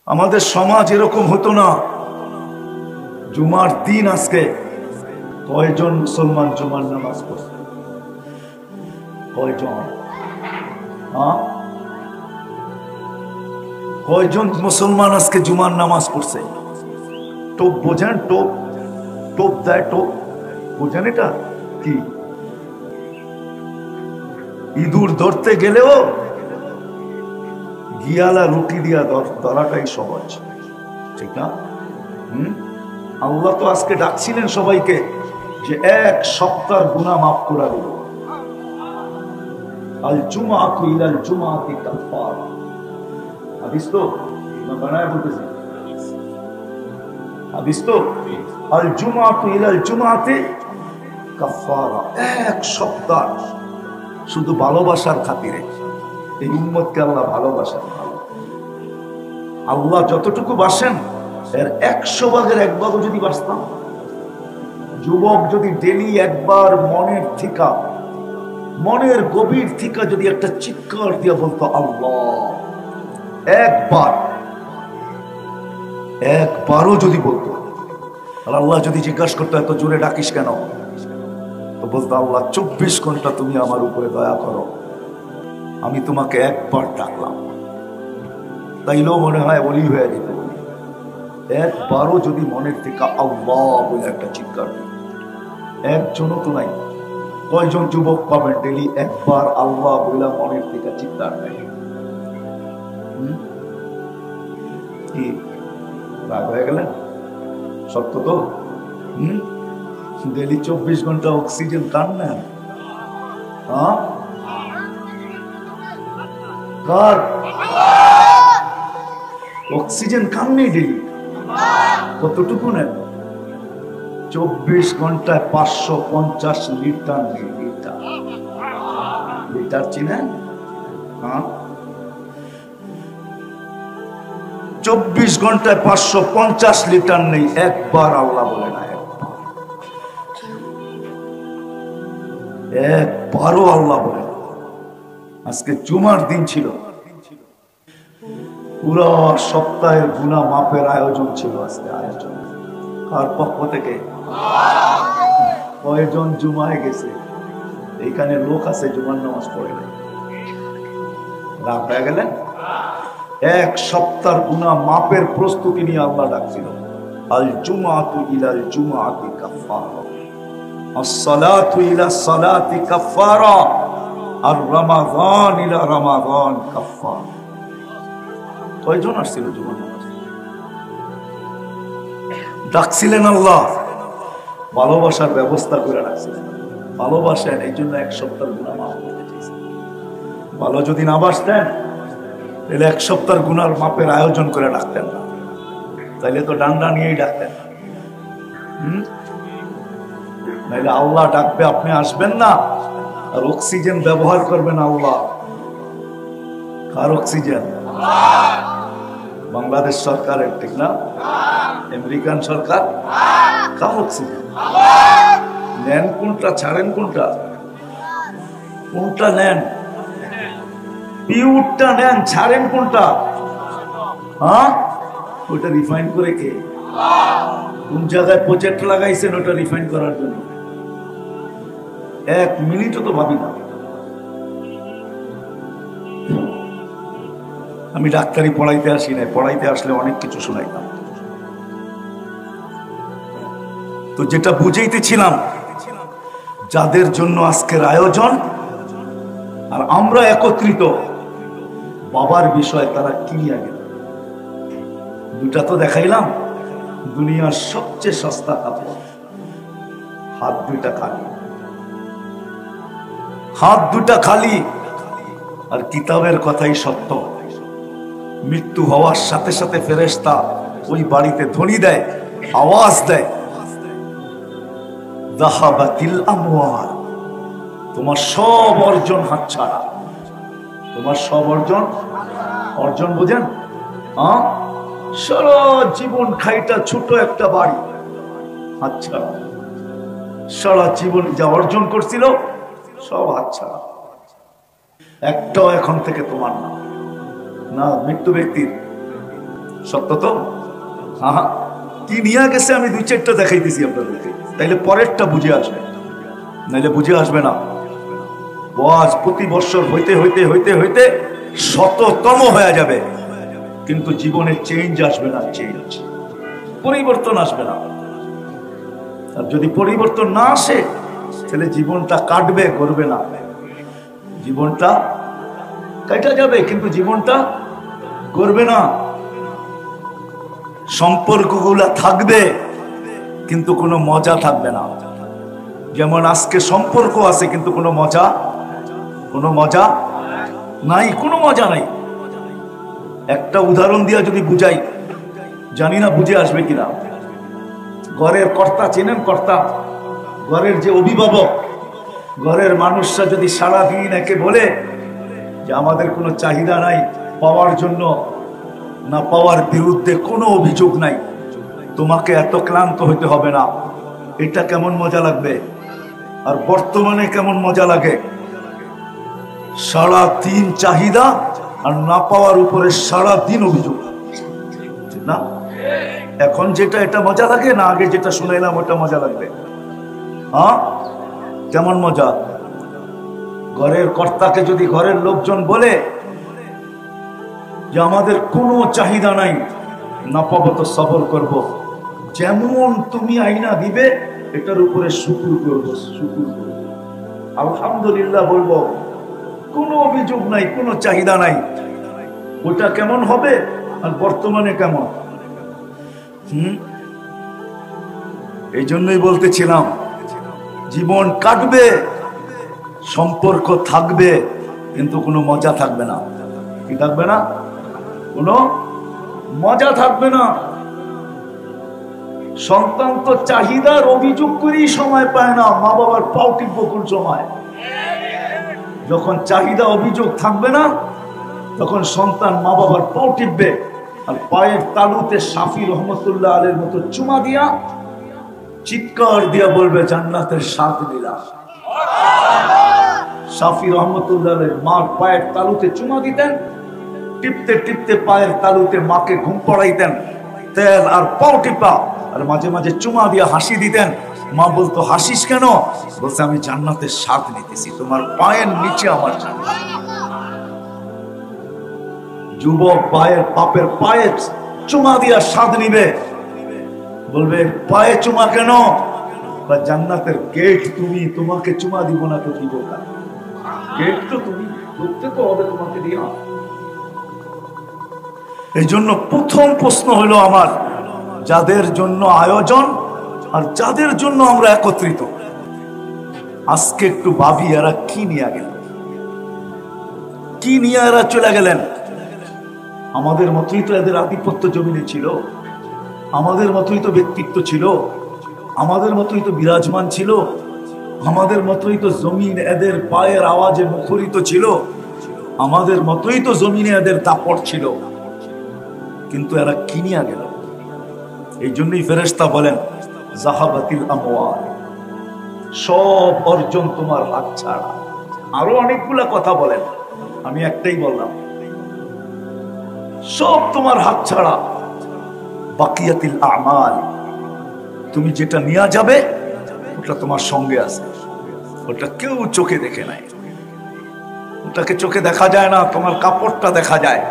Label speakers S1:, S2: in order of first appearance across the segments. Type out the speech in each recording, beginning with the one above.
S1: আমাদের সমাজ এরকম হতো না। জুমার দিন আজকে কয়জন মুসলমান জুমার নামাজ পড়ছে? কয়জন? কয়জন মুসলমান আজকে জুমার নামাজ পড়ছে? টোপ বোঝেন? টোপ টোপ দেয়, টোপ বোঝেন? এটা কি? ইঁদুর ধরতে গেলেও গিয়ালা রুটি দিয়া ধরাটাই সহজ, ঠিক না? আল্লাহ তো আজকে ডাকছিলেন সবাইকে যে এক সপ্তাহ গুনাহ মাফ করে দিল। আল জুমাআতু ইলাল জুমাআতি কাফারা। হাদিস তো না বানায় বলতেছি? হাদিস তো আল জুমাআতু ইলাল জুমাআতি কাফারা। এক সপ্তাহ শুধু ভালোবাসার খাতিরে এই উম্মতকে আল্লাহ ভালোবাসেন। আল্লাহ যতটুকু বাসেন এর 100 ভাগের 1 ভাগও যদি বাসতাম, যুবক যদি ডেলি একবার মনের গভীর থেকে যদি একটা চিৎকার দিয়ে বলতো আল্লাহ, একবারও যদি বলতো, আর আল্লাহ যদি জিজ্ঞাসা করতো এত জোরে ডাকিস কেন, তো বলতো আল্লাহ 24 ঘন্টা তুমি আমার উপরে দয়া করো, আমি তোমাকে একবার ডাকলাম। তাইলেও মনে হয় ওলি হয়ে যেত। একবারও যদি মনের থেকে আল্লাহ বলে একটা চিৎকার দিই, একজনও তো নাই। কয়জন যুবক পাবেন ডেলি একবার আল্লাহ বলে মনের থেকে চিৎকার দেয়? কি রাগ হয়ে গেলেন? সত্য তো। ডেলি 24 ঘন্টা অক্সিজেন কান নেন? কার অক্সিজেন কান নেই ডেলি? কতটুকু নেন? 24 ঘন্টায় 550 লিটার নেই। লিটার চিনেন? 24 ঘন্টায় 550 লিটার নেই। একবার আল্লাহ বলে না, একবারও আল্লাহ বলে না। আজকে জুমার দিন ছিল, পুরো সপ্তাহের গুনাহ মাপের আয়োজন ছিল। আজকে আয়োজন কার পক্ষ থেকে? কয়জন জুমায় গেছে? এখানে লোক আছে জুমার নামাজ পড়ে নাই। রাগ হয়ে গেলেন? এক সপ্তাহ গুনাহ মাপের প্রস্তুতি নিয়ে আল্লাহ ডাকছিল। আল জুমাআতু ইলাল জুমাআতি কাফারা, আস-সালাতু ইলা সালাতি কাফারা, আর রমাদান ইলা রমাদান কাফারা। কয়জন আসছিল জুমার নামাজ? ডাকছিলেন আল্লাহ, ভালোবাসার ব্যবস্থা করে রাখছিলেন। ভালোবাসেন, এই জন্য এক সপ্তাহ গুনাহ মাফ করতে চাইছেন। ভালো যদি না বাসতেন তাহলে এক সপ্তাহ গুনার মাপের আয়োজন করে ডাকতেন না, তাইলে তো ডান্ডা নিয়েই ডাকতেন। নাইলে আল্লাহ ডাকবে, আপনি আসবেন না, আর অক্সিজেন ব্যবহার করবেন আল্লাহ। কার অক্সিজেন? বাংলাদেশ সরকারের, ঠিক না? আমেরিকান সরকার। কার অক্সিজেন? নেন কোনটা, ছাড়েন কোনটা? কোনটা নেন? পিউরটা নেন, ছাড়েন কোনটা? ওটা রিফাইন করে কে? কোন জায়গায় প্রজেক্ট লাগাইছেন ওটা রিফাইন করার জন্য? 1 মিনিটও তো ভাবি না। আমি ডাক্তারি পড়াইতে আসি নাই, পড়াইতে আসলে অনেক কিছু শোনাইতাম। তো যেটা বুঝাইতেছিলাম, যাদের জন্য আজকের আয়োজন আর আমরা একত্রিত, বাবার বিষয় তারা কি নিয়ে গেল? দুটা তো দেখাইলাম। দুনিয়ার সবচেয়ে সস্তা কাপড়, হাত দুটা খালি, হাত দুটা খালি। আর কিতাবের কথাই সত্য। মৃত্যু হওয়ার সাথে সাথে ফেরেশতা ওই বাড়িতে ধ্বনি দেয়, আওয়াজ দেয়, যাহাবাতিল আমওয়াল, তোমার সব অর্জন হাতছাড়া। তোমার সব অর্জন, অর্জন বোঝেন? সারা জীবন খাইটা ছোট একটা বাড়ি হাতছাড়া। সারা জীবন যা অর্জন করছিল সব হাতছাড়া। একটাও এখন থেকে তোমার না। না মৃত্যু ব্যক্তির, সত্য তো? হ্যাঁ, কি নিয়ে গেছে আমি 2-4টা দেখাইতেছি আপনাদেরকে, তাইলে পরেরটা বুঝে আসবে, নাইলে বুঝে আসবে না। ওয়াজ প্রতি বছর হইতে হইতে হইতে হইতে শততম হয়ে যাবে, কিন্তু জীবনে চেঞ্জ আসবে না, চেঞ্জ পরিবর্তন আসবে না। আর যদি পরিবর্তন না আসে তাহলে জীবনটা কাটবে, করবে না, জীবনটা কাটা যাবে কিন্তু জীবনটা করবে না। সম্পর্কগুলা থাকবে কিন্তু কোনো মজা থাকবে না। যেমন আজকে সম্পর্ক আছে কিন্তু কোনো মজা নাই, কোনো মজা নাই। একটা উদাহরণ দিয়া যদি বুঝাই, জানি না বুঝে আসবে কিনা। ঘরের কর্তা চেনেন? কর্তা, ঘরের যে অভিভাবক, ঘরের মানুষরা যদি সারাদিন একে বলে যে আমাদের কোনো চাহিদা নাই, পাওয়ার জন্য না পাওয়ার বিরুদ্ধে কোনো অভিযোগ নাই, তোমাকে এত ক্লান্ত হইতে হবে না, এটা কেমন মজা লাগবে? আর বর্তমানে কেমন মজা লাগে? সারাদিন চাহিদা আর না পাওয়ার উপরে সারাদিন অভিযোগ, ঠিক না? এখন যেটা এটা মজা লাগে না আগে যেটা শুনাইলাম ওটা মজা লাগবে? হ্যাঁ, কেমন মজা? ঘরের কর্তাকে যদি ঘরের লোকজন বলে যে আমাদের কোনো চাহিদা নাই, না পাবো তো সবর করব, যেমন তুমি আইনা দিবে এটার উপরে শুকুর করবো, শুকুর করবো, আলহামদুলিল্লাহ বলবো, কোনো অভিযোগ নাই, কোনো চাহিদা নাই। ওটা কেমন হবে? আর বর্তমানে কেমন? এই জন্যই বলতেছিলাম, জীবন কাটবে, সম্পর্ক থাকবে কিন্তু কোনো মজা থাকবে না। কি থাকবে না? কোনো মজা থাকবে না। সন্তান তো চাহিদার অভিযোগ করেই সময় পায় না, মা বাবার পাও টিপব কোন সময়? যখন চাহিদা অভিযোগ থাকবে না তখন সন্তান মা বাবার পাও টিপবে, আর পায়ের তালুতে শাফি রহমতুল্লাহ আলাইহির মতো চুমা দিয়া চিৎকার দিয়া বলবে জান্নাতের স্বাদ নিলাম। শাফি রহমতুল্লাহ আলাইহির মার পায়ের তালুতে চুমা দিতেন, টিপতে টিপতে পায়ের তালুতে মাকে ঘুম পড়াইতেন, তেল আর পাও টিপা, আর মাঝে মাঝে চুমা দিয়া হাসি দিতেন। মা বলতো হাসিস কেন? বলছে আমি জান্নাতের স্বাদ নিতেছি, তোমার পায়ের নিচে আমার জান্নাত। যুবক পায়ের বাপের পায়ে চুমা দিয়া স্বাদ নিবে, বলবে পায়ে চুমা কেন? জান্নাতের গেট তুমি, তোমাকে চুমা দিব না তো দিব না, গেট তো তুমি, ঢুকতে তো হবে তোমাকে দিয়া। এই জন্য প্রথম প্রশ্ন হলো আমার, যাদের জন্য আয়োজন আর যাদের জন্য আমরা একত্রিত, আজকে একটু ভাবি এরা কি নিয়ে গেল, কি নিয়ে এরা চলে গেলেন? আমাদের মতোই তো এদের আধিপত্য জমিনে ছিল, আমাদের মতোই তো ব্যক্তিত্ব ছিল, আমাদের মতোই তো বিরাজমান ছিল, আমাদের মতোই তো জমিন এদের পায়ের আওয়াজে মুখরিত ছিল, আমাদের মতোই তো জমিনে এদের দাপট ছিল, কিন্তু এরা কি নিয়ে গেল? এই জন্যই ফেরেশতা বলেন জাহাবাতিল আমওয়াল, সব অর্জন তোমার হাত ছাড়া। আরো অনেকগুলা কথা বলেন, আমি একটাই বললাম, সব তোমার হাত ছাড়া। বাকিয়াতিল আমাল, তুমি যেটা নিয়ে যাবে ওটা তোমার সঙ্গে আছে, ওটা কেউ চোখে দেখে নাই, ওটাকে চোখে দেখা যায় না, তোমার কাপড়টা দেখা যায়,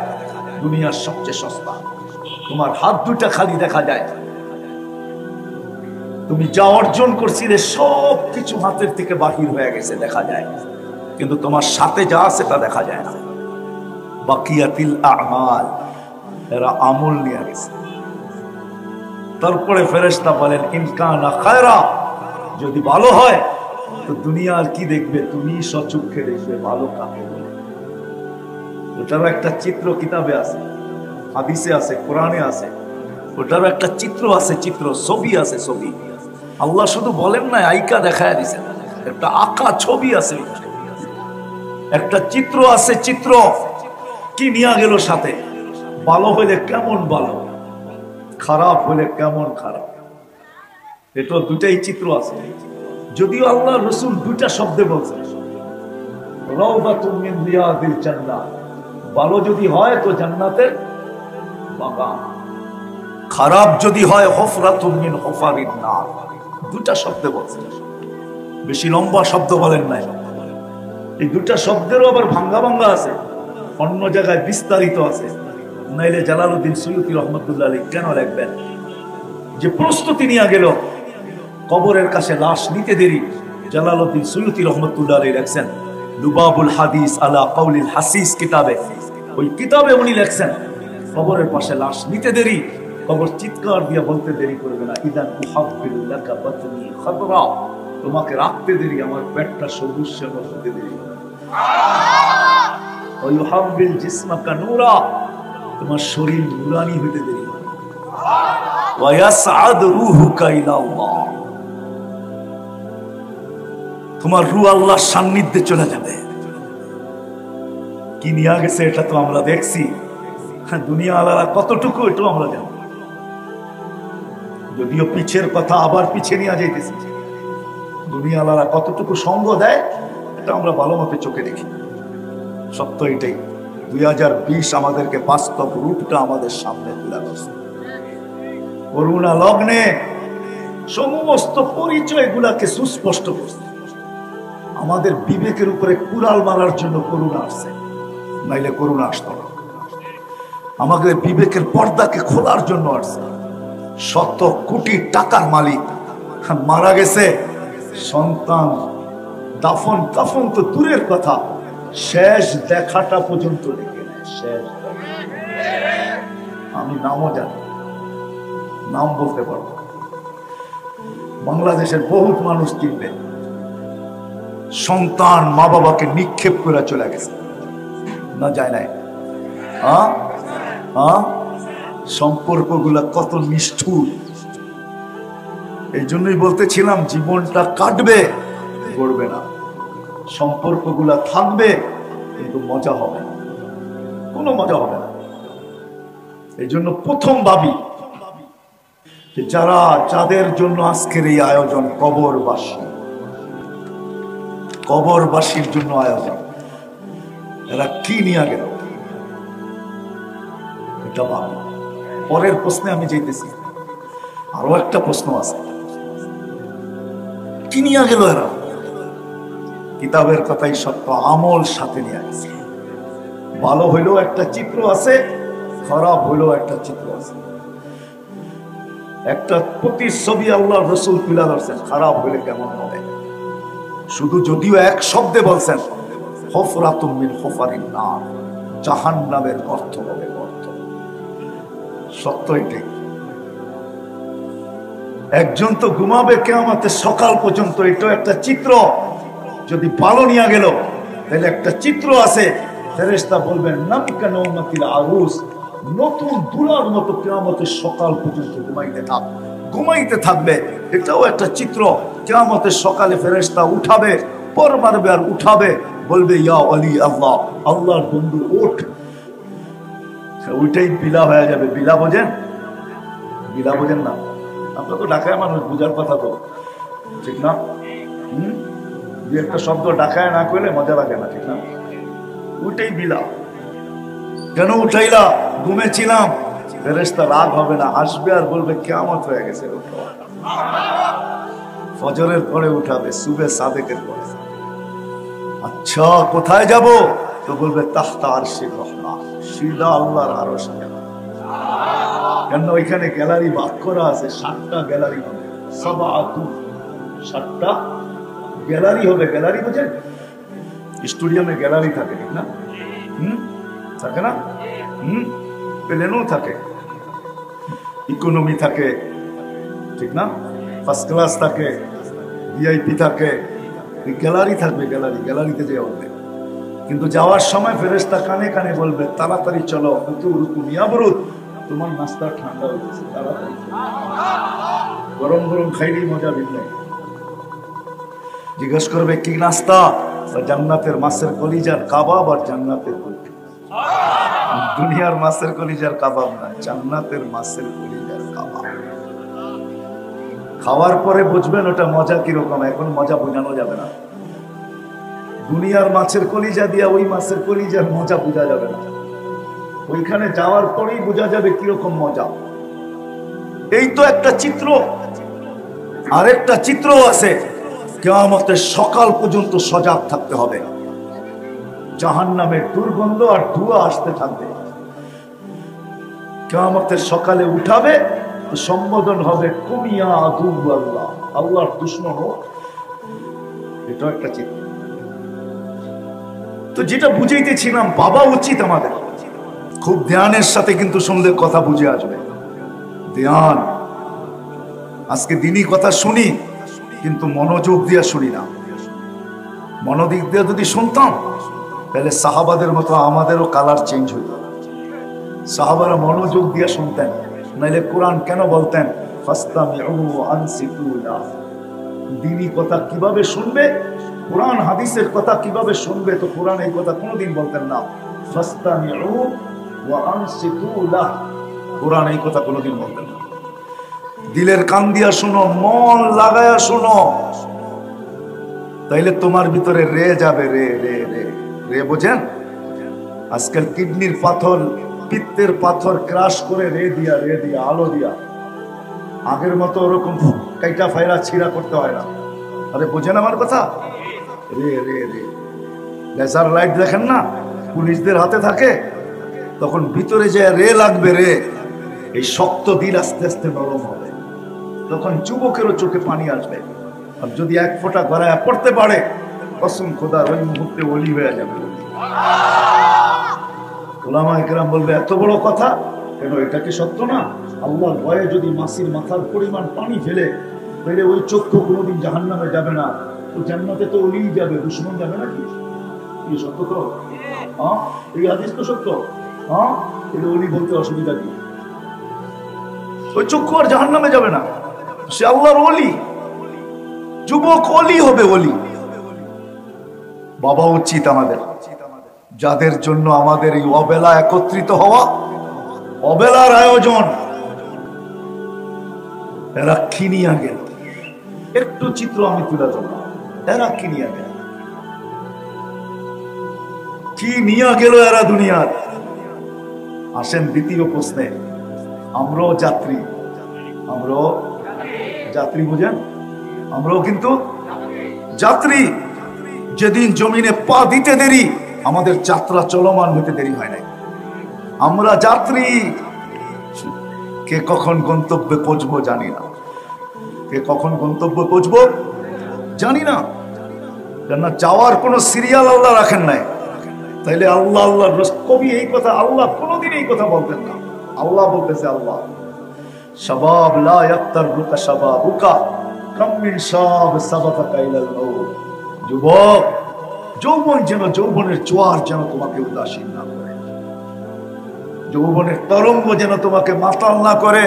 S1: দুনিয়ার সবচেয়ে সস্তা, তোমার হাত দুটা খালি দেখা যায়, তুমি যা অর্জন করছিলে সব কিছু হাতের থেকে বাহির হয়ে গেছে দেখা যায়, কিন্তু তোমার সাথে যা আছে তা দেখা যায় না। বাকিয়াতিল আমাল, এরা আমল নিয়ে গেছে। তারপরে ফেরেশতা বলেন ইনকানা খায়রা, যদি ভালো হয় তো দুনিয়া আর কি দেখবে, তুমি সচক্ষে দেখবে ভালো কাকে বলে। ওটারও একটা চিত্র কিতাবে আছে, হাদিসে আছে, কোরআনে আছে, ওটারও একটা চিত্র আছে, চিত্র ছবি আছে, ছবি। আল্লাহ শুধু বলেন না, আইকা দেখায় দিছেন, একটা আঁকা ছবি আছে, একটা চিত্র আছে, চিত্র কি নিয়ে গেল সাথে, ভালো হইলে কেমন ভালো, খারাপ হইলে কেমন খারাপ, এটা দুটাই চিত্র আছে। যদিও আল্লাহ রসুল দুইটা শব্দে বলছেন, রাউদাতুম মিন রিয়াদিল জান্নাহ, ভালো যদি হয় তো জান্নাতের বাগান, খারাপ যদি হয় হুফরাতুম মিন হুফারিন নার। দুটা শব্দ বলছেন, বেশি লম্বা শব্দ বলেন নাই। এই দুটা শব্দেরও আবার ভাঙ্গা ভাঙ্গা আছে, অন্য জায়গায় বিস্তারিত আছে। নাইলে জালালউদ্দিন সুয়ুতী রহমতুল্লাহ আলাইহি কেন লিখবেন যে প্রস্তুতি নিয়ে গেল কবরের কাছে লাশ নিতে দেরি। জালালউদ্দিন সুয়ুতী রহমতুল্লাহ আলাইহি লিখছেন লুবাবুল হাদিস আলা কাউলিল হাসিস কিতাবে, ওই কিতাবে উনি লিখছেন কবরের পাশে লাশ নিতে দেরি, কবর চিৎকার দিয়ে বলতে দেরি করবে না, ইদান উহাব্বিল লাকা বাতনি খাদরা, তোমাকে রাখতে দেরি, আমার পেটটা সবুজ শ্যামল হতে দেরি, ওয়া ইউহাব্বিল জিসমাকা নূরা, তোমার শরীর নূরানি হতে দেরি, ওয়া ইয়াসআদ রূহুকা ইলা আল্লাহ, তোমার রূহ আল্লাহর সান্নিধ্যে চলে যাবে। কি নিয়ে গেছে এটা তো আমরা দেখছি, দুনিয়া আলাদা কতটুকু এটাও আমরা জানি। যদিও পিছের কথা আবার পিছে নিয়ে যাইতেছি, দুনিয়া আলাদা কতটুকু সঙ্গ দেয় এটা আমরা ভালো মতো চোখে দেখি। সত্য এটাই, 2020 আমাদেরকে বাস্তব রূপটা আমাদের সামনে তুলে ধরছে। করুণা লগ্নে সমস্ত পরিচয় গুলাকে সুস্পষ্ট করছে। আমাদের বিবেকের উপরে কুড়াল মারার জন্য করুণা আসছে, নাইলে করুণা আসতো না। আমাদের বিবেকের পর্দাকে খোলার জন্য আসছে। শত কোটি টাকার মালিক মারা গেছে, সন্তান দাফন কাফন তো দূরের কথা, শেষ দেখাটা পর্যন্ত লিখে নেয়। শেষ আমি নামও জানি, নাম বলতে পারবো। বাংলাদেশের বহুত মানুষ চিনবে, সন্তান মা বাবাকে নিক্ষেপ করে চলে গেছে, না যায় নাই? সম্পর্কগুলা কত নিষ্ঠুর। এই জন্যই বলতেছিলাম জীবনটা কাটবে, গড়বে না। সম্পর্কগুলা থাকবে কিন্তু মজা হবে না, কোনো মজা হবে না। এই জন্য প্রথম ভাবি যারা, যাদের জন্য আজকের এই আয়োজন, কবরবাসী, কবরবাসীর জন্য আয়োজন, এরা কি নিয়ে গেল এটা ভাবি। পরের প্রশ্নে আমি যেতেছি, আরো একটা প্রশ্ন আছে, কি নিয়ে গেল এরা? কিতাবের কথাই সত্য, আমল সাথে নিয়ে গেছে। ভালো হইলেও একটা চিত্র আছে, খারাপ হইলেও একটা চিত্র আছে। একটা প্রতিচ্ছবি আল্লাহ রসুল তুলে ধরছেন, খারাপ হইলে কেমন হবে। শুধু যদিও এক শব্দে বলছেন হুফরাতুম মিন হুফারিন নার, জাহান্নামের গর্ত হবে, গর্ত। সত্য এটাই। একজন তো ঘুমাবে কিয়ামতের সকাল পর্যন্ত, এটা একটা চিত্র। যদি ভালো নিয়ে গেল তাহলে একটা চিত্র আছে, ফেরেশতা বলবেন নামকা নওমাতিল আরুস, নতুন দুলার মতো কিয়ামতের সকাল পর্যন্ত ঘুমাইতে থাকবে। এটাও একটা চিত্র। কিয়ামতের সকালে ফেরেশতা উঠাবে, পর মারবে আর উঠাবে, বলবে ইয়া ওয়ালি আল্লাহ, আল্লাহর বন্ধু ওঠ। ওইটাই বিলা হয়ে যাবে। বিলা বোঝেন? বিলা বোঝেন না? আপনার তো ঢাকায় মানুষ, বুঝার কথা তো, ঠিক না? দু একটা শব্দ ঢাকায় না করলে মজা লাগে না, ঠিক না? ওইটাই বিলা। কেন উঠাইলা? ঘুমেছিলাম। ফেরেশতা রাগ হবে না, আসবে আর বলবে কিয়ামত হয়ে গেছে। ফজরের পরে উঠাবে, সুবে সাদেকের পরে। আচ্ছা কোথায় যাব? তো বলবে তাহতা আরশির রহমান, সিধা আল্লাহর আরশ। কেন? ওইখানে গ্যালারি ভাগ করা আছে, 7টা গ্যালারি হবে, সাবাআতু, 7টা গ্যালারি হবে। গ্যালারি বুঝেন? স্টেডিয়ামে গ্যালারি থাকে, ঠিক না? থাকে না? প্লেনও থাকে, ইকোনমি থাকে, ঠিক না? ফার্স্ট ক্লাস থাকে, ভিআইপি থাকে, গ্যালারি থাকবে। গ্যালারিতে যে উঠবে, কিন্তু যাওয়ার সময় ফেরেশতা কানে কানে বলবে তাড়াতাড়ি চলো, তোমার নাস্তা ঠান্ডা হয়েছে, তাড়াতাড়ি। গরম গরম খাইলেই মজা ভিন্ন। জিজ্ঞেস করবে কি নাস্তা? জান্নাতের মাছের কলিজার কাবাব আর জান্নাতের রুটি। দুনিয়ার মাছের কলিজার কাবাব না, জান্নাতের মাছের কলিজার কাবাব। খাওয়ার পরে বুঝবেন ওটা মজা কিরকম, এখন মজা বোঝানো যাবে না। দুনিয়ার মাছের কলিজা দিয়া ওই মাছের কলিজার মজা বোঝা যাবে না, ওইখানে যাওয়ার পরেই বোঝা যাবে কিরকম মজা। এই তো একটা চিত্র। আরেকটা চিত্র আছে, কিয়ামতের সকাল পর্যন্ত সজাগ থাকতে হবে। জাহান্নামের দুর্গন্ধ আর ধোঁয়া আসতে থাকবে। কিয়ামতের সকালে উঠাবে, সম্বোধন হবে কুমিয়া আদুল্লাহ, আল্লাহর দুশমন। এটা একটা চিত্র। তো যেটা বুঝাইতেছিলাম, বাবা উচিত আমাদের খুব ধ্যানের সাথে কিন্তু শুনলে কথা বুঝে আসবে। ধ্যান। আজকে দিনই কথা শুনি, কিন্তু মনোযোগ দিয়ে শুনি না। মনোযোগ দিয়ে যদি শুনতাম, তাহলে সাহাবাদের মতো আমাদেরও কালার চেঞ্জ হইত। সাহাবারা মনোযোগ দিয়ে শুনতেন, নাইলে কোরআন কেন বলতেন ফাসতামিউ আনসিতু লা। দিনই কথা কিভাবে শুনবে, কোরআন হাদিসের কথা কিভাবে শুনবে, তো কোরআন এই কথা কোনোদিন বলতেন না, ফাসতামিউ ওয়া আনসিতু লা। কোরআন এই কথা কোনোদিন বলতেন না। দিলের কান দিয়া শুনো, মন লাগায়া শুনো, তাইলে তোমার ভিতরে রে যাবে। রে রে রে রে বোঝেন? আজকাল কিডনির পাথর, পিত্তের পাথর ক্রাশ করে রে দিয়া আলো দিয়া, আগের মতো ওরকম কাইটা ফাইরা ছিঁড়া করতে হয় না। আরে বোঝেন আমার কথা? রে রে রে। লেজার লাইট দেখেন না, পুলিশদের হাতে থাকে, তখন ভিতরে যে রে লাগবে। রে, এই শক্ত দিল আস্তে আস্তে নরম হবে, তখন যুবকেরও চোখে পানি আসবে। আর যদি এক ফোঁটা গড়ায় পড়তে পারে, কসম খোদার ওই মুহূর্তে ওলি হয়ে যাবে। ওলামায়ে কেরাম বলবে এত বড় কথা কেন? এটা কি সত্য না? আল্লাহর ভয়ে যদি মাসির মাথার পরিমাণ পানি ফেলে, তাহলে ওই চক্ষু কোনোদিন জাহান্নামে যাবে না, তো জান্নাতে তো ওলি যাবে, দুশমন যাবে নাকি? কি সত্য তো? হ্যাঁ, এই হাদিস তো সত্য। হ্যাঁ, এটা ওলি বলতে অসুবিধা কি? ওই চক্ষু আর জাহান্নামে যাবে না, সে আল্লাহর ওলি। যুবক ওলি হবে, ওলি। বাবা উচিত আমাদের, যাদের জন্য আমাদের এই অবেলা একত্রিত হওয়া, অবেলার আয়োজন, এরা কিনিয়া গেল। একটু চিত্র আমি তুলে ধরলাম, এরা কিনিয়া গেল। কি নিয়ে গেল এরা দুনিয়ার? আসেন দ্বিতীয় প্রশ্নে। আমরাও যাত্রী, আমরাও যাত্রী, বুঝেন? আমরাও কিন্তু যাত্রী। যেদিন জমিনে পা দিতে দেরি, আমাদের যাত্রা চলমান হতে দেরি হয় নাই। আমরা যাত্রী। কে কখন গন্তব্যে পৌঁছবো জানি না, কে কখন গন্তব্যে পৌঁছবো জানি না। কেন যাওয়ার কোনো সিরিয়াল আল্লাহ রাখেন নাই। তাইলে আল্লাহ আল্লাহ কবি এই কথা, আল্লাহ কোনোদিন এই কথা বলতেন না। আল্লাহ বলতেছে, আল্লাহ শাবাব লা ইয়াক্তারুকা শাবাবুকা কাম মিন শাব সাবাকাকা ইলাল মাউত। যুবক, যৌবন যেন, যৌবনের জোয়ার যেন তোমাকে উদাসীন না করে, যৌবনের তরঙ্গ যেন তোমাকে মাতাল না করে,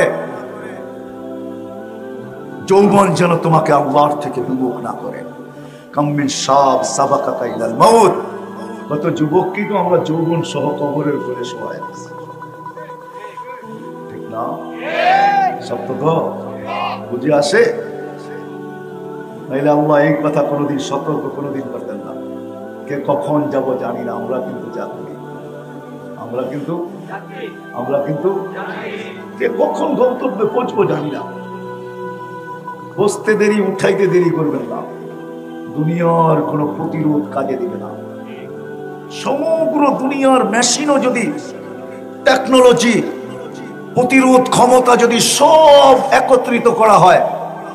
S1: যৌবন যেন তোমাকে আল্লাহর থেকে বিমুখ না করে। কাম মিন শাব সাবাকাকা ইলাল মাউত। কত যুবক কিন্তু আমরা যৌবন সহ কবরের উপরে শোয়াই আছি, ঠিক না? সত্য তো বুঝে আসে? নাইলে আল্লাহ এই কথা কোনোদিন সতর্ক কোনোদিন করতেন না। কে কখন যাব জানি না, আমরা কিন্তু যাত্রী, আমরা কিন্তু কে কখন গন্তব্যে পৌঁছবো জানি না। বসতে দেরি, উঠাইতে দেরি করবেন না। দুনিয়ার কোনো প্রতিরোধ কাজে দিবে না। সমগ্র দুনিয়ার মেশিনও যদি, টেকনোলজি, প্রতিরোধ ক্ষমতা যদি সব একত্রিত করা হয়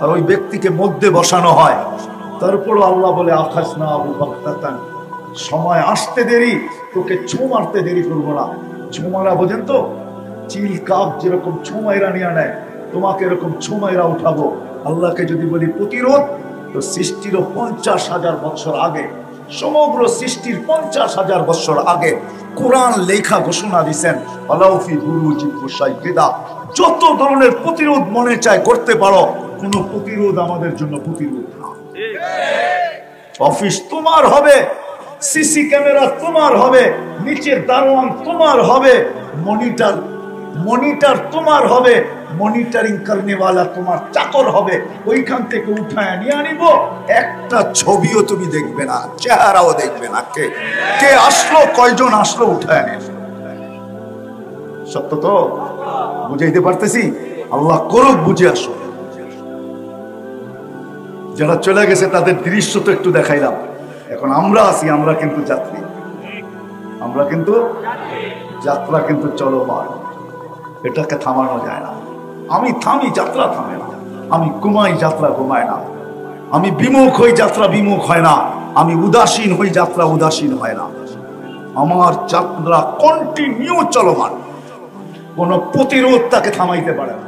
S1: আর ওই ব্যক্তিকে মধ্যে বসানো হয়, তারপরও আল্লাহ বলে আকাশ না আবু বাক্তাতান, সময় আসতে দেরি, তোকে ছো মারতে দেরি করবো না। ছো মারা বোঝেন তো? চিল কাপ যেরকম ছো মাইরা নিয়ে নেয়, তোমাকে এরকম ছো মাইরা উঠাবো। আল্লাহকে যদি বলি প্রতিরোধ, তো সৃষ্টিরও 50,000 বছর আগে, সমগ্র সৃষ্টির 50,000 বছর আগে কোরআন লেখা ঘোষণা দিচ্ছেন, আলাউফি বুরুজি মুশাইয়্যিদা, যত ধরনের প্রতিরোধ মনে চায় করতে পারো, কোনো প্রতিরোধ আমাদের জন্য প্রতিরোধ না। অফিস তোমার হবে, সিসি ক্যামেরা তোমার হবে, নিচের দারোয়ান তোমার হবে, মনিটর তোমার হবে, মনিটরিং করনেওয়ালা তোমার চাকর হবে। ওইখান থেকে উঠায় নিয়ে আনিব, একটা ছবিও তুমি দেখবে না, চেহারাও দেখবে না, কে আসলো, কয়জন আসলো, উঠায় আনিব। সত্য তো? বুঝাইতে পারতেছি? আল্লাহ করুক, বুঝে আসো। যারা চলে গেছে তাদের দৃশ্য তো একটু দেখাইলাম। এখন আমরা আছি, আমরা কিন্তু যাত্রী, আমরা কিন্তু যাত্রা কিন্তু চলমান, এটাকে থামানো যায় না। আমি থামি, যাত্রা থামে না। আমি ঘুমাই, যাত্রা ঘুমায় না। আমি বিমুখ হই, যাত্রা বিমুখ হয় না। আমি উদাসীন হই, যাত্রা উদাসীন হয় না। আমার যাত্রা কন্টিনিউ চলমান, কোন প্রতিরোধ তাকে থামাইতে পারে না।